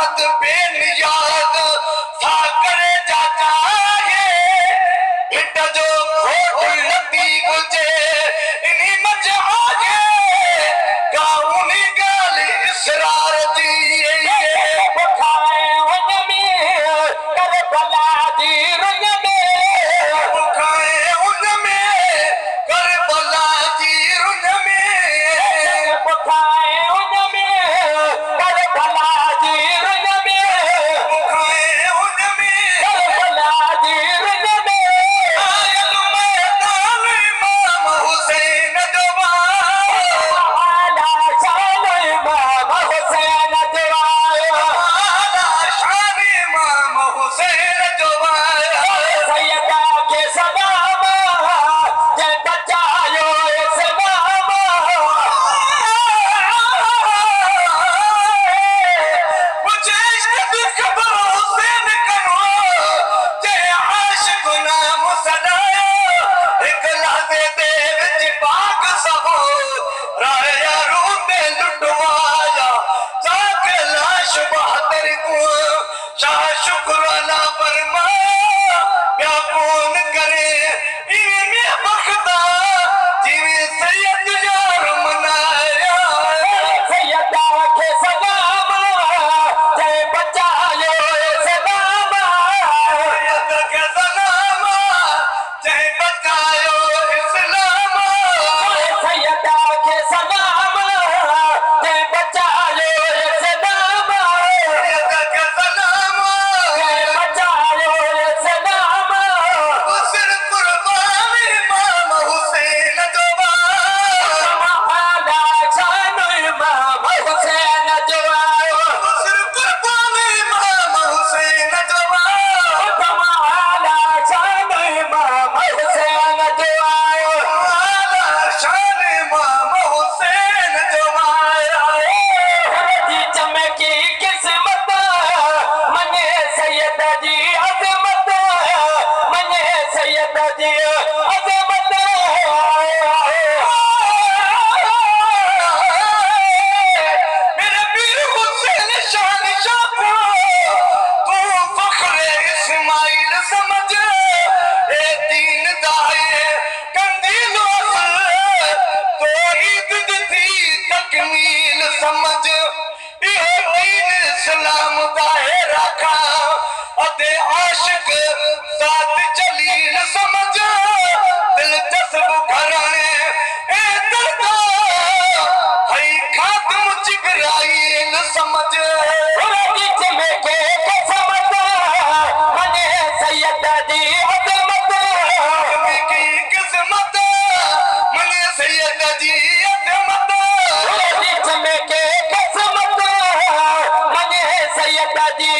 Mohammad Ben याद था करे जाता है हिट जो खोट लती गुजे इन्हीं मज आगे गाउनी गाल इसरार दी बुखाए उनमें कर भला दी रुन में बुखाए उनमें कर भला दी रुन में बुखाए उनमें कर भला दी रुन में बुखाए उनमें कर भला दी रुन में आयल मैदान इमाम हुसैन जवान आला शान इमाम हुसैन जवान आला शान इमाम हुसैन जवान सैयदा के सलाम जय बचायो इस्लाम मुझे इश्क की खबर हुसैन करो जय आशिक नाम सदाया एक लहज़े दे विच पाक सबो राया रूते लुटवाया जाके लाश बहादुर को शाह शुक्र अला फरमाया क्या कौन करे इन्हें बख्ता जिवे सैयद यार मनाया सैयदा के सलाम जय बचायो इस्लाम सैयद के सलाम जय बचायो इस्लाम सैयदा के सलाम जय बचायो इस्लाम सैयद के सलाम जय बचायो इस्लाम हुसैन कुर्बान इमाम हुसैन जवान आला शान इमाम हुसैन जवान हुसैन कुर्बान इमाम हुसैन जवान आला शान इमाम हुसैन जवान आला शान इमाम हुसैन जवान जी चमकी किस्मत मने सैयद जी अजमत मने सैयद जी अजमत मेरे पीर हुसैन शान शापो तू फख्रे इस्माइल समझ ए दीन दाए कंदील असल तो ईद दी तकमील समझ ये दीन इस्लाम दाए रखा अते आशिक साथ जलील समझ दिलचस्प घराने ए दर्दा हई खात्म जिब्राइल समझ बीच में के कसमत मने सैयद जी अजमत की किस्मत मने सैयद जी अजमत बीच में के कसमत मने सैयद जी